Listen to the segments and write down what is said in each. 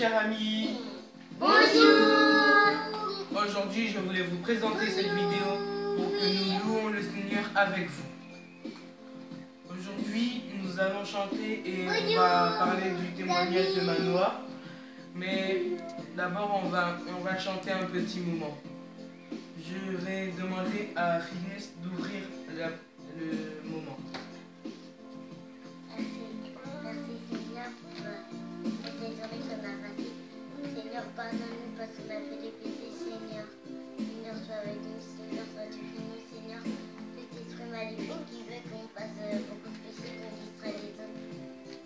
chers amis. Bonjour. Aujourd'hui, je voulais vous présenter cette vidéo pour que nous louons le Seigneur avec vous. Aujourd'hui, nous allons chanter et on va parler du témoignage de Manoa. Mais d'abord, on va chanter un petit moment. Je vais demander à Phyllis d'ouvrir le moment. Merci Seigneur pour tes journées qu'on a passées. Seigneur, pardonne-nous parce qu'on a fait des péchés, Seigneur. Seigneur, sois avec nous, Seigneur, sois avec nous, Seigneur. Cet esprit maléfique qui veut qu'on fasse beaucoup de péchés, qu'on distrait les autres.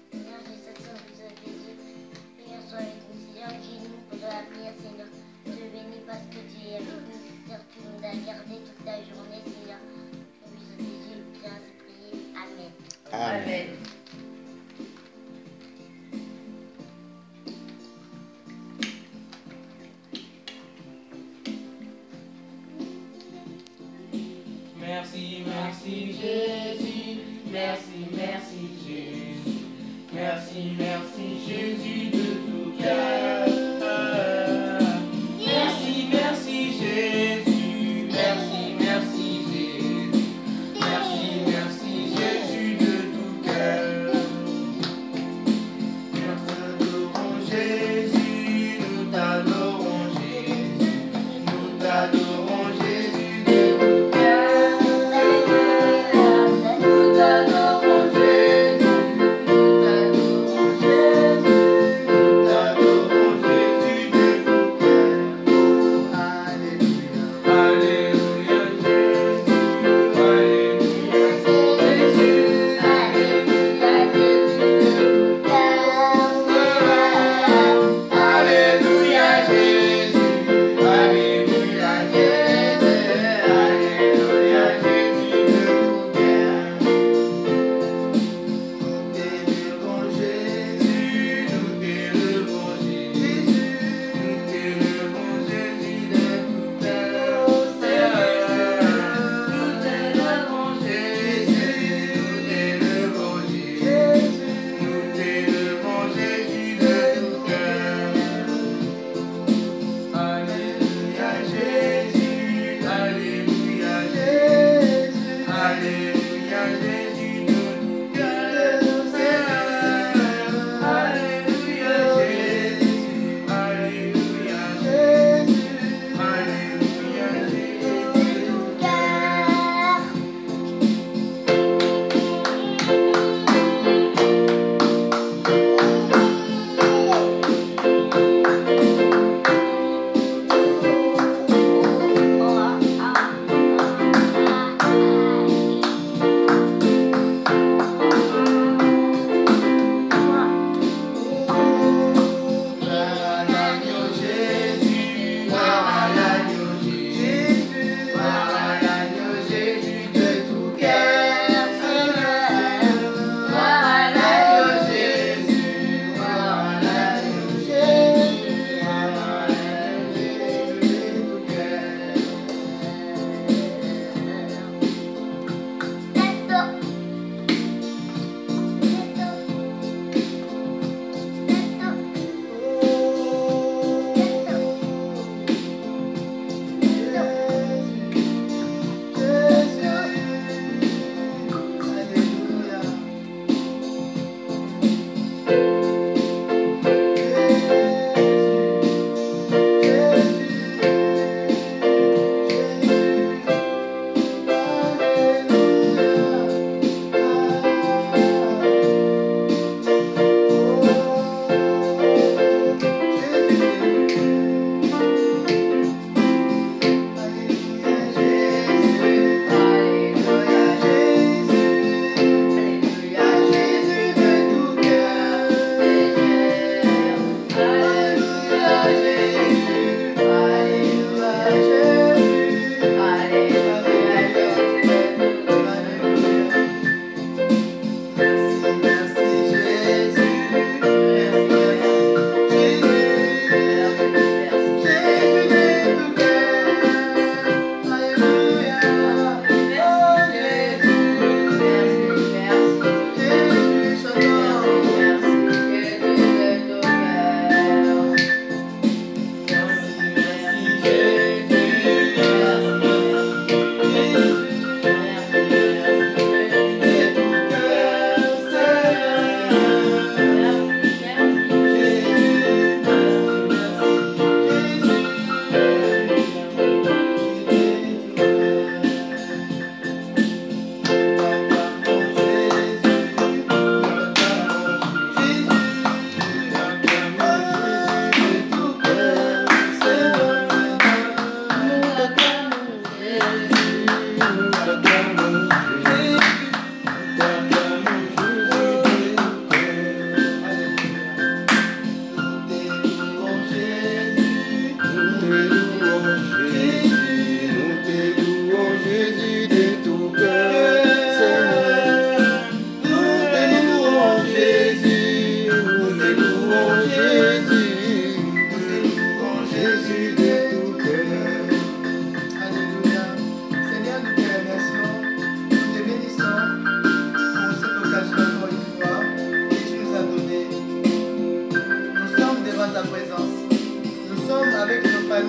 Seigneur, je sais que c'est besoin de Jésus. Seigneur, sois avec nous, Seigneur, guide-nous pour la prière, Seigneur. Je te bénis parce que tu es avec nous, Seigneur, tu nous as gardés toute la journée, Seigneur. Au nom de Jésus, grâce et prier. Amen. Amen. Merci, merci Jésus, merci, merci Jésus, merci, merci Jésus de tout cœur. Merci, merci Jésus, merci, merci Jésus, merci, merci Jésus de tout cœur. Nous t'adorons Jésus, nous t'adorons Jésus, nous t'adorons Jésus de tout cœur. Nous t'adorons Jésus, nous t'adorons Jésus,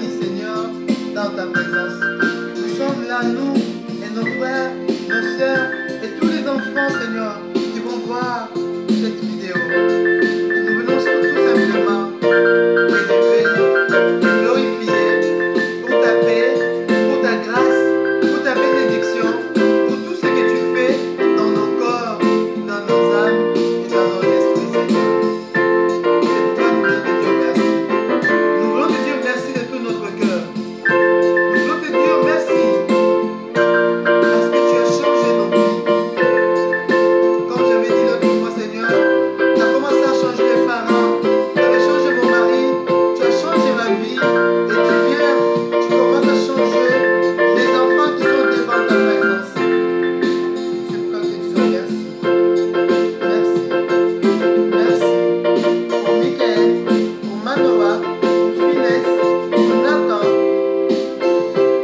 famille, Seigneur, dans ta présence. Nous sommes là, nous et nos frères, nos sœurs et tous les enfants, Seigneur, qui vont voir cette vidéo. Nous venons tout simplement t'élever, te glorifier pour ta paix, pour ta grâce, pour ta bénédiction, pour tout ce que tu fais dans nos corps, dans nos âmes et dans nos esprits, Seigneur. C'est pourquoi nous voulons te dire merci. Nous voulons te dire merci de tout notre cœur. Nous voulons te dire merci parce que tu as changé nos vies. Comme j'avais dit l'autre fois, Seigneur, tu as commencé à changer les parents, tu avais changé mon mari, tu as changé ma vie et tu viens, tu commences à changer les enfants qui sont devant ta présence. C'est pourquoi nous te disons merci. Merci. Merci pour Michael, pour Manoa, pour Finesse, pour Nathan,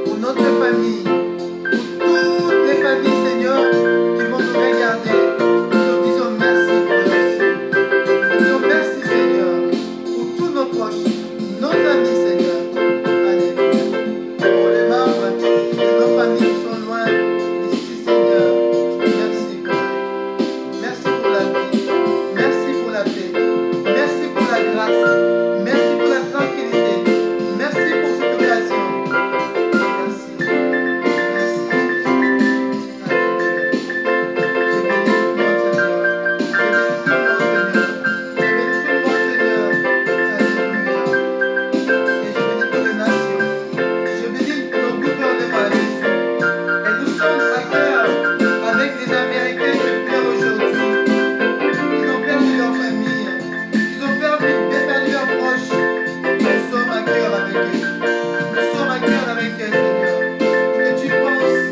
pour notre famille, pour toutes les familles, Seigneur, qui vont nous regarder. Nous disons merci pour eux aussi. Nous disons merci, Seigneur, pour tous nos proches, nos amis, Seigneur. Alléluia. Pour les membres de nos familles qui sont loin d'ici, Seigneur, merci pour eux. Merci pour la vie. Merci pour la paix. Merci pour la grâce. Merci pour la tranquillité. Merci pour cette occasion. Merci. Merci. Alléluia. Je bénis tout le monde, Seigneur. Je bénis tout le monde, Seigneur. Je bénis tout le monde, Seigneur. Alléluia. Et je bénis toutes les nations. Je bénis nos gouvernements, Jésus. Et nous sommes à cœur avec les Américains qui pleurent aujourd'hui. Ils ont perdu leur famille. Ils ont perdu leurs proches. Nous sommes à cœur avec eux. Nous sommes à cœur avec eux, Seigneur. Que tu penses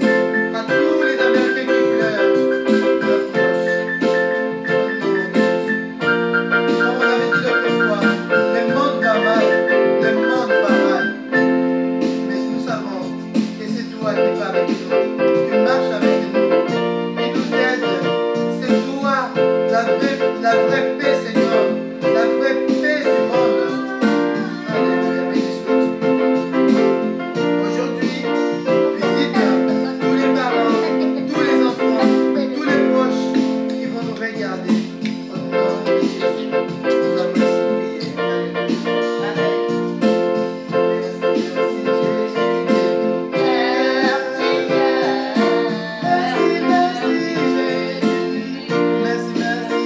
à tous les Américains qui pleurent leurs proches. Au nom de Jésus. Comme on avait dit l'autre fois, le monde va mal. Le monde va mal. Mais nous savons que c'est toi qui vas avec nous. Tu marches avec nous. Tu nous aides. C'est toi la vraie paix, Seigneur. La vraie paix du monde. Alléluia. Béni sois-tu. Aujourd'hui, visite tous les parents, tous les enfants, tous les proches qui vont nous regarder. Au nom de Jésus. Nous allons laisser prier. Alléluia. Merci, merci Jésus. Merci, merci Jésus. Merci, merci Jésus.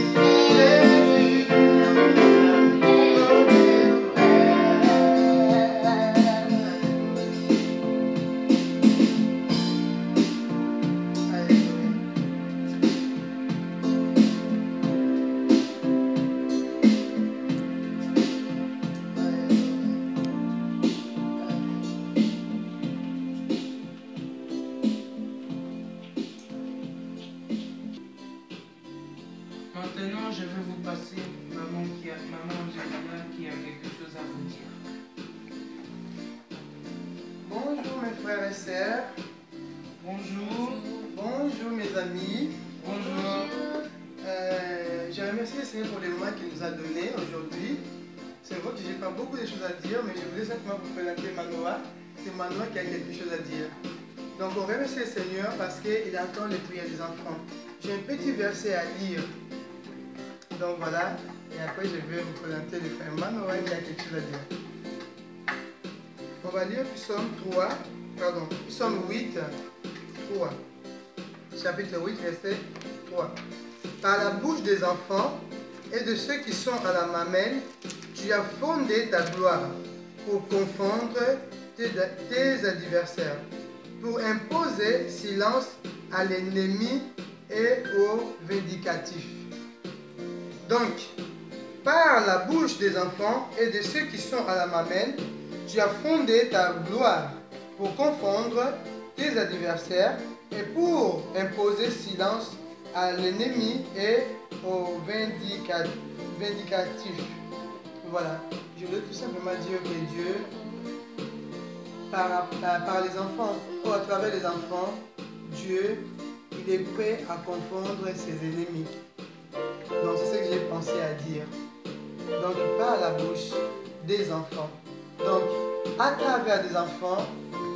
Maintenant, je vais vous passer maman Angelina qui a quelque chose à vous dire. Bonjour mes frères et sœurs. Bonjour. Bonjour mes amis. Bonjour. Je remercie le Seigneur pour les moments qu'il nous a donnés aujourd'hui. C'est vrai que je n'ai pas beaucoup de choses à dire, mais je voulais simplement vous présenter Manoa. C'est Manoa qui a quelque chose à dire. Donc on remercie le Seigneur parce qu'il entend les prières des enfants. J'ai un petit verset à lire. Donc voilà, et après je vais vous présenter le frère Manoa qui a quelque chose à dire. On va lire Psaume 8, 3. Chapitre 8, verset 3. Par la bouche des enfants et de ceux qui sont à la mamelle, tu as fondé ta gloire pour confondre tes adversaires, pour imposer silence à l'ennemi et au vindicatif. Donc, par la bouche des enfants et de ceux qui sont à la mamelle, tu as fondé ta gloire pour confondre tes adversaires et pour imposer silence à l'ennemi et au vindicatif. Voilà, je voulais tout simplement dire que Dieu, par les enfants, ou à travers les enfants, Dieu, il est prêt à confondre ses ennemis. Donc c'est ce que j'ai pensé à dire. Donc par la bouche des enfants. Donc à travers des enfants,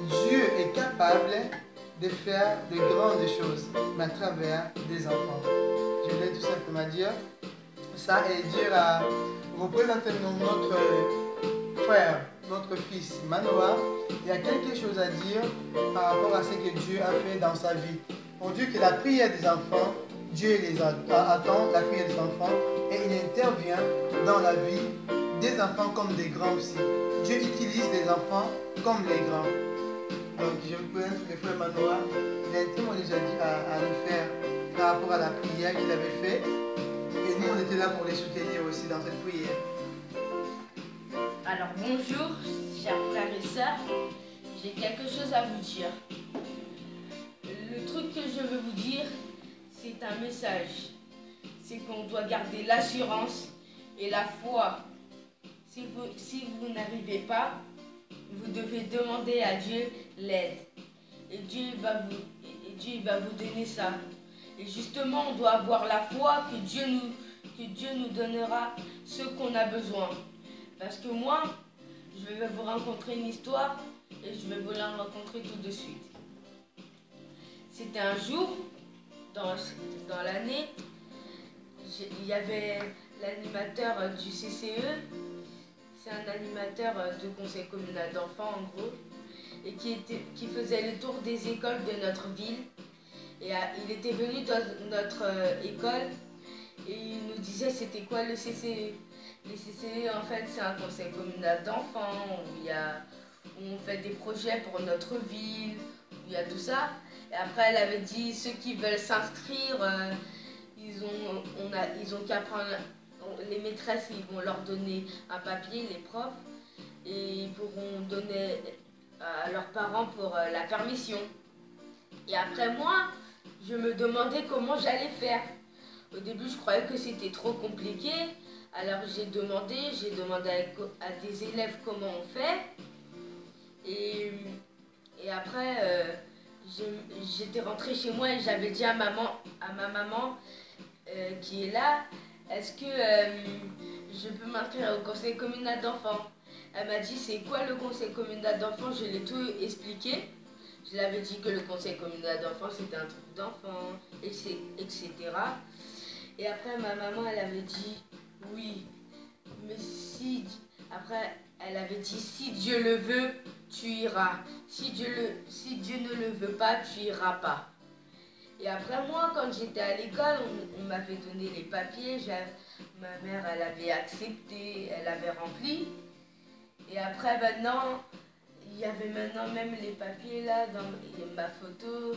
Dieu est capable de faire de grandes choses, mais à travers des enfants. Je voulais tout simplement dire ça et dire à vous présenter notre frère, notre fils Manoa. Il y a quelque chose à dire par rapport à ce que Dieu a fait dans sa vie. On dit que la prière des enfants, Dieu les attend, la prière des enfants, et il intervient dans la vie des enfants comme des grands aussi. Dieu utilise les enfants comme les grands. Donc je vous présente le frère Manoa. Il a intimement déjà dit à le faire par rapport à la prière qu'il avait faite. Et nous, on était là pour les soutenir aussi dans cette prière. Alors bonjour, chers frères et sœurs. J'ai quelque chose à vous dire. Le truc que je veux vous dire, c'est un message. C'est qu'on doit garder l'assurance et la foi. Si vous n'arrivez pas, vous devez demander à Dieu l'aide. Et Dieu va vous donner ça. Et justement, on doit avoir la foi que Dieu nous donnera ce qu'on a besoin. Parce que moi, je vais vous raconter une histoire et je vais vous la raconter tout de suite. C'était un jour, dans l'année, il y avait l'animateur du CCE. C'est un animateur de conseil communal d'enfants en gros, et qui faisait le tour des écoles de notre ville. Et il était venu dans notre école et il nous disait c'était quoi le CCE. Le CCE en fait c'est un conseil communal d'enfants où on fait des projets pour notre ville, où il y a tout ça. Et après elle avait dit ceux qui veulent s'inscrire, ils ont qu'à prendre. Les maîtresses, ils vont leur donner un papier, les profs, et ils pourront donner à leurs parents pour la permission. Et après moi, je me demandais comment j'allais faire. Au début, je croyais que c'était trop compliqué. Alors j'ai demandé à des élèves comment on fait. Et après, j'étais rentrée chez moi et j'avais dit à ma maman qui est là, est-ce que je peux m'inscrire au conseil communal d'enfants? Elle m'a dit c'est quoi le conseil communal d'enfants? Je l'ai tout expliqué. Je l'avais dit que le conseil communal d'enfants c'était un truc d'enfants, etc. Et après ma maman elle avait dit oui, mais si... Après elle avait dit si Dieu le veut, tu iras. Si Dieu ne le veut pas, tu iras pas. Et après moi, quand j'étais à l'école, on m'avait donné les papiers, ma mère, elle avait accepté, elle avait rempli. Et après, maintenant, il y avait maintenant même les papiers là, dans ma photo,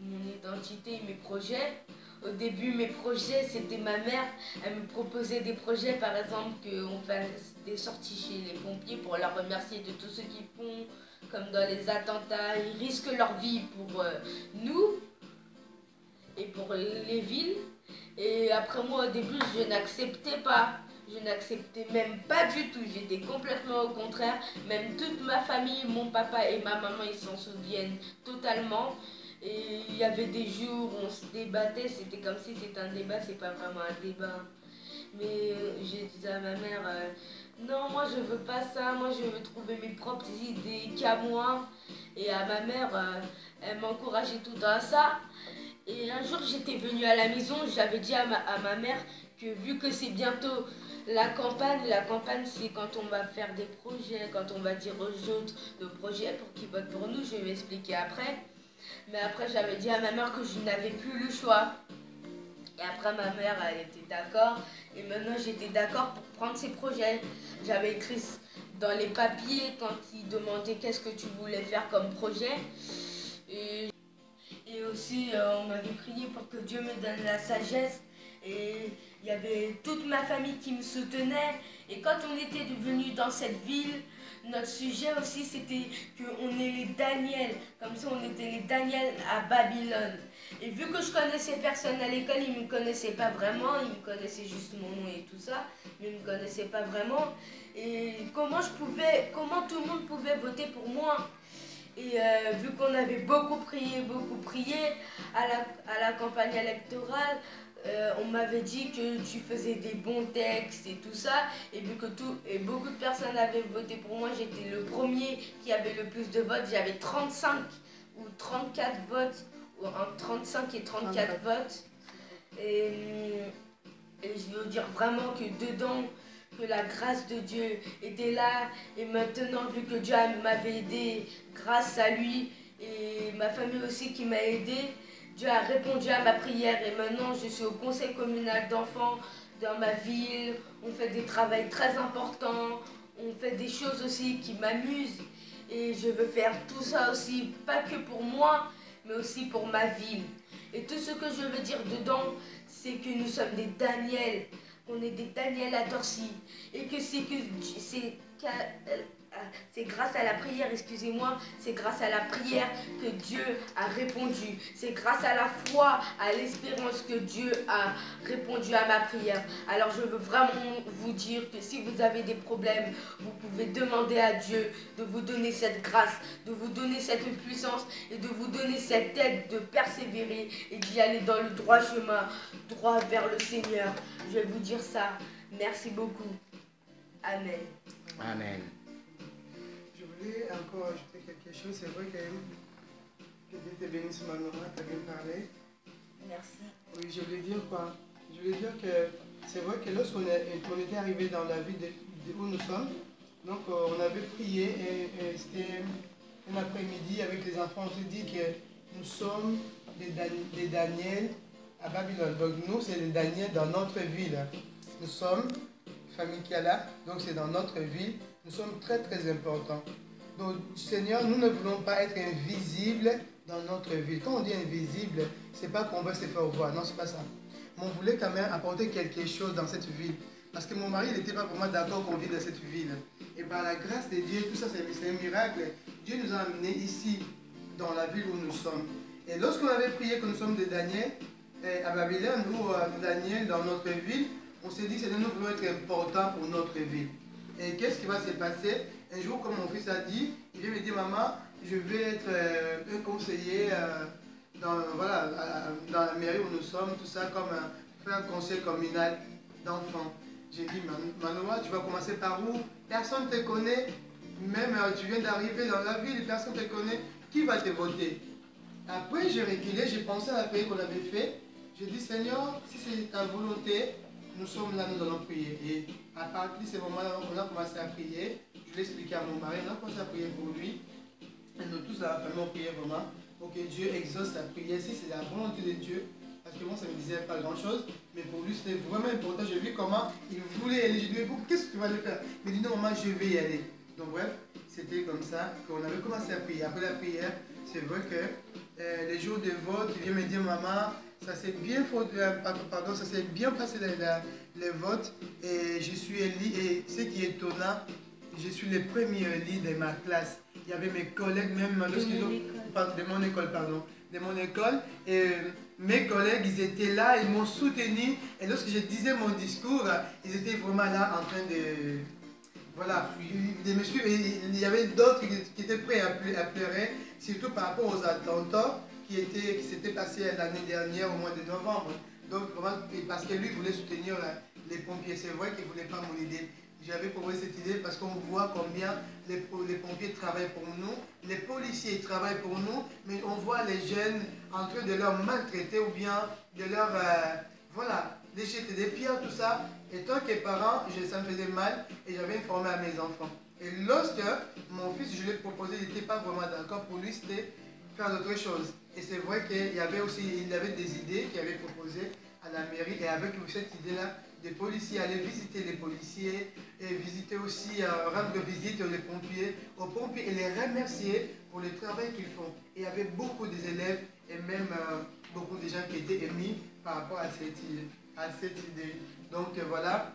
mon identité et mes projets. Au début, mes projets, c'était ma mère, elle me proposait des projets, par exemple, qu'on fasse des sorties chez les pompiers pour leur remercier de tout ce qu'ils font, comme dans les attentats, ils risquent leur vie pour nous. Et pour les villes. Et après moi au début je n'acceptais pas. Je n'acceptais même pas du tout. J'étais complètement au contraire. Même toute ma famille, mon papa et ma maman, ils s'en souviennent totalement. Et il y avait des jours où on se débattait. C'était comme si c'était un débat. C'est pas vraiment un débat. Mais je disais à ma mère, non moi je veux pas ça. Moi je veux trouver mes propres idées qu'à moi. Et à ma mère, elle m'encourageait tout le temps à ça. Et un jour j'étais venue à la maison, j'avais dit à ma mère que vu que c'est bientôt la campagne c'est quand on va faire des projets, quand on va dire aux autres de projets pour qu'ils votent pour nous, je vais expliquer après. Mais après j'avais dit à ma mère que je n'avais plus le choix. Et après ma mère elle était d'accord et maintenant j'étais d'accord pour prendre ces projets. J'avais écrit dans les papiers quand ils demandaient qu'est-ce que tu voulais faire comme projet. Et aussi, on avait prié pour que Dieu me donne la sagesse. Et il y avait toute ma famille qui me soutenait. Et quand on était venus dans cette ville, notre sujet aussi, c'était qu'on est les Daniel. Comme ça, on était les Daniel à Babylone. Et vu que je connaissais personne à l'école, ils ne me connaissaient pas vraiment. Ils me connaissaient juste mon nom et tout ça. Mais ils ne me connaissaient pas vraiment. Et comment tout le monde pouvait voter pour moi? Et vu qu'on avait beaucoup prié à la campagne électorale, on m'avait dit que tu faisais des bons textes et tout ça, et vu que beaucoup de personnes avaient voté pour moi, j'étais le premier qui avait le plus de votes. J'avais 35 ou 34 votes, ou entre 35 et 34 votes. Et je veux dire vraiment que dedans, que la grâce de Dieu était là. Et maintenant, vu que Dieu m'avait aidé grâce à lui, et ma famille aussi qui m'a aidé, Dieu a répondu à ma prière. Et maintenant, je suis au conseil communal d'enfants dans ma ville. On fait des travaux très importants. On fait des choses aussi qui m'amusent. Et je veux faire tout ça aussi, pas que pour moi, mais aussi pour ma ville. Et tout ce que je veux dire dedans, c'est que nous sommes des Daniel. On est des Daniel à Dorcy. Et que c'est grâce à la prière, excusez-moi, c'est grâce à la prière que Dieu a répondu. C'est grâce à la foi, à l'espérance que Dieu a répondu à ma prière. Alors je veux vraiment vous dire que si vous avez des problèmes, vous pouvez demander à Dieu de vous donner cette grâce, de vous donner cette puissance et de vous donner cette aide de persévérer et d'y aller dans le droit chemin, droit vers le Seigneur. Je vais vous dire ça. Merci beaucoup. Amen. Amen. Je voulais encore ajouter quelque chose. C'est vrai que Dieu te bénisse, ma maman, tu as bien parlé. Merci. Oui, je voulais dire quoi? Je voulais dire que c'est vrai que lorsqu'on était arrivé dans la ville où nous sommes, donc on avait prié et c'était un après-midi avec les enfants. On s'est dit que nous sommes des Daniel à Babylone. Donc nous, c'est les Daniel dans notre ville. Nous sommes, famille Kiala, donc c'est dans notre ville. Nous sommes très très importants. Donc Seigneur, nous ne voulons pas être invisibles dans notre ville. Quand on dit invisible, c'est pas qu'on veut se faire voir. Non, c'est pas ça. Mais on voulait quand même apporter quelque chose dans cette ville. Parce que mon mari n'était pas vraiment d'accord qu'on vive dans cette ville. Et par la grâce de Dieu, tout ça c'est un miracle. Dieu nous a amenés ici, dans la ville où nous sommes. Et lorsqu'on avait prié que nous sommes des Daniel, à Babylone, ou Daniel dans notre ville, on s'est dit que nous voulons être importants pour notre ville. Et qu'est-ce qui va se passer? Un jour, comme mon fils a dit, il vient me dire, maman, je vais être un conseiller dans la mairie où nous sommes, tout ça, comme faire un conseil communal d'enfants. J'ai dit, Manoa, tu vas commencer par où? Personne ne te connaît, même tu viens d'arriver dans la ville, personne ne te connaît, qui va te voter? Après, j'ai reculé, j'ai pensé à la prière qu'on avait fait. J'ai dit, Seigneur, si c'est ta volonté, nous sommes là, nous allons prier. Et à partir de ce moment-là, on a commencé à prier. Je l'ai expliqué à mon mari, on a commencé à prier pour lui. Et nous tous, la famille, on priait vraiment pour que Dieu exauce la prière. Si c'est la volonté de Dieu, parce que moi, ça ne me disait pas grand-chose, mais pour lui, c'était vraiment important. J'ai vu comment il voulait aller. Je lui ai dit, qu'est-ce que tu vas le faire? Il m'a dit, non, maman, je vais y aller. Donc, bref, c'était comme ça qu'on avait commencé à prier. Après la prière, c'est vrai que les jours de vote, il vient me dire, maman, ça s'est bien, ça s'est bien passé les votes et je suis élu. Et ce qui est étonnant, je suis le premier élu de ma classe. Il y avait mes collègues, même de mon école, pardon, de mon école. Et mes collègues, ils étaient là, ils m'ont soutenu. Et lorsque je disais mon discours, ils étaient vraiment là en train de... Voilà, de me suivre. Il y avait d'autres qui étaient prêts à pleurer, surtout par rapport aux attentats qui s'étaient passés l'année dernière au mois de novembre. Donc, vraiment, parce que lui voulait soutenir les pompiers. C'est vrai qu'il ne voulait pas mon idée. J'avais proposé cette idée parce qu'on voit combien les pompiers travaillent pour nous, les policiers travaillent pour nous, mais on voit les jeunes en train de leur maltraiter ou bien de leur, de jeter des pierres, tout ça. Et tant que parent, ça me faisait mal et j'avais informé à mes enfants. Et lorsque mon fils, je lui ai proposé, il n'était pas vraiment d'accord. Pour lui, c'était faire d'autres choses. Et c'est vrai qu'il avait des idées qu'il avait proposées à la mairie. Et avec cette idée-là, des policiers, aller visiter les policiers et visiter aussi, rendre visite aux pompiers et les remercier pour le travail qu'ils font. Et il y avait beaucoup d'élèves et même beaucoup de gens qui étaient émis par rapport à cette idée. Donc voilà,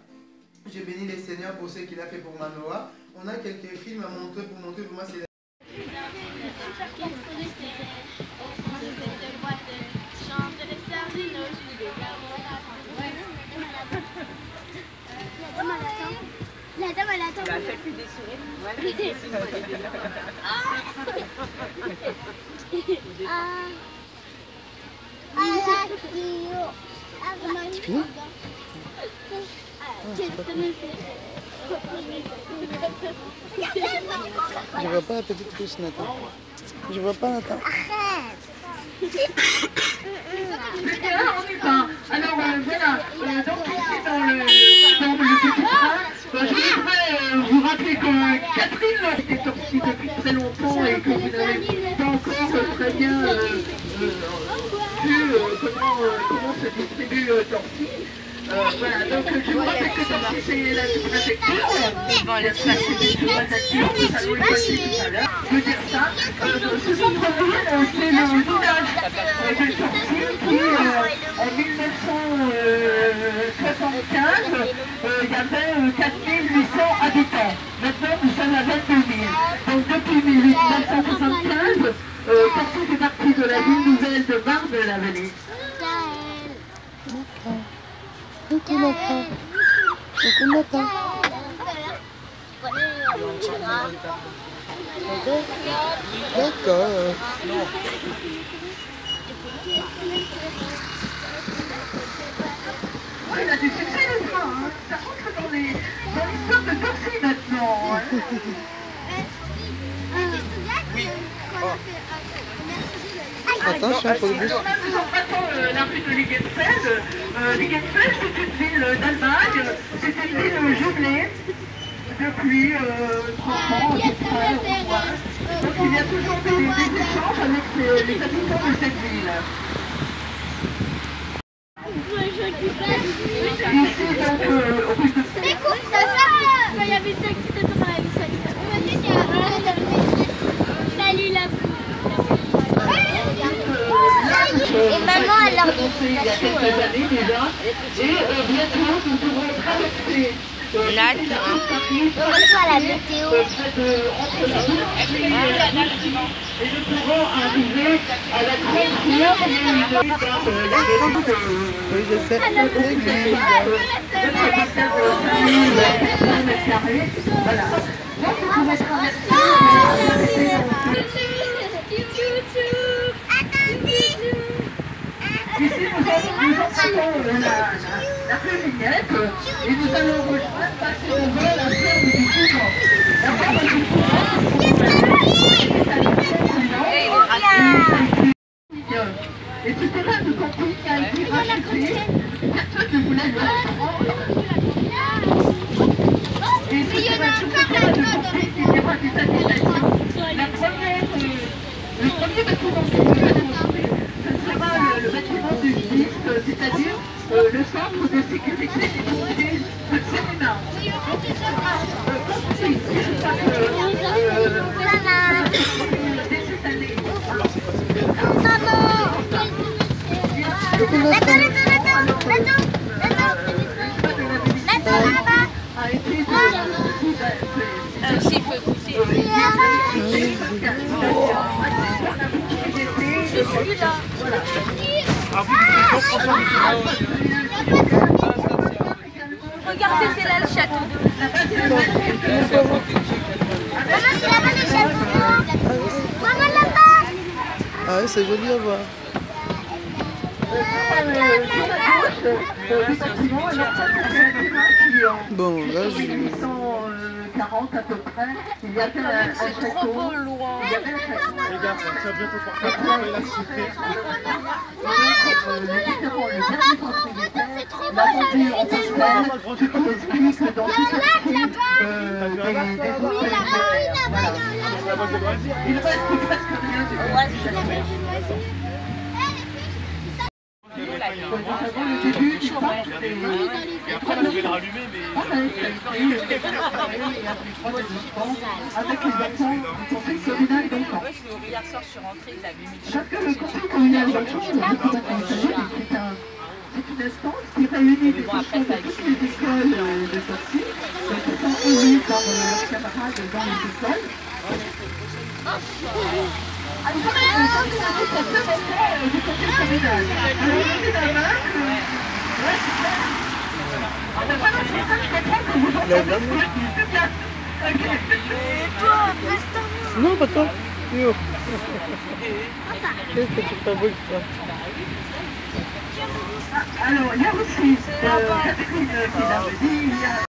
je bénis le Seigneur pour ce qu'il a fait pour Manoa. On a quelques films à montrer pour montrer pour moi c'est La dame elle attend. Elle fait plus des sourires. Ouais, des sourires. I like you. C'est fini? Je vois pas la petite pousse, Nathan. Je vois pas, Nathan. On y va. Alors voilà, donc ici dans le petit train, je voudrais vous rappeler que Catherine est sortie depuis très longtemps et que vous n'avez pas encore très bien vu comment se distribue Torcy. Voilà, donc je vous rappelle que Torcy c'est la préfecture, devant l'espace des exploitations, nous allons le passer tout à l'heure. Je veux dire ça, ce centre-ville, c'est le village de Torcy qui, en 1975, il y avait 4800 habitants. Maintenant, nous sommes à 22 000. Donc depuis 1975, Torcy fait partie de la ville nouvelle de Bar-de-la-Vallée. Coucou, Nathan. Coucou, Nathan. D'accord. Il a du succès le train, hein. Ça rentre dans l'histoire de Torcy maintenant. Hein. Attention pour le bus. Nous empruntons la rue de Liegenfeld. Liegenfeld, c'est une ville d'Allemagne. C'est une ville jumelée depuis 30 ans à peu près. Donc il y a toujours des échanges avec les habitants de cette ville. Ici, donc, rue de Salut la boue. Et maman, alors il y a quelques années déjà, et bientôt nous devrons traverser on reçoit la météo. Et nous pourrons arriver à la grande Oui, je sais. L'église. Voilà. Donc nous pouvons traverser. Ici, nous empruntons la rue Vignette et nous allons rejoindre parce qu'on veut la ferme du couvent. La ferme du couvent, et ce terrain de camping a été racheté. Personne ne voulait le prendre. Et ce terrain de camping qui était pas des habitations. Le premier bâtiment que vous allez montrer, ce sera le bâtiment du CIS, c'est-à-dire le centre de sécurité des pompiers de Sénéna. Construit par dès cette année. A été Regardez, c'est là le château de... Ah oui, c'est joli à voir. Bon, là, je... 1840 à peu près, il y avait un château. C'est trop beau, loin. Regarde, ça va bientôt partir la cité. Le dernier propriétaire l'a vendu en parcelle, ce qui explique que dans tout quartier des il reste presque rien du le début du parc, Et après, on devait le rallumer, mais... avec les enfants du conseil communal d'enfants. Hier soir, je suis rentrée, ils avaient mis Chacun le conseil communal d'enfants, c'est une instance qui réunit des enfants de toutes les écoles de Torcy, qui sont élus par leurs camarades dans les écoles. Alors, ça permettait du conseil communal. Alors, levez la main. Ouais, super. On n'a pas l'impression, je comprends que vous entendez plus bien. Non, pas toi. Yo. Qu'est-ce que tu fabriques, toi? Alors, il y a aussi Catherine qui l'a dit, il y a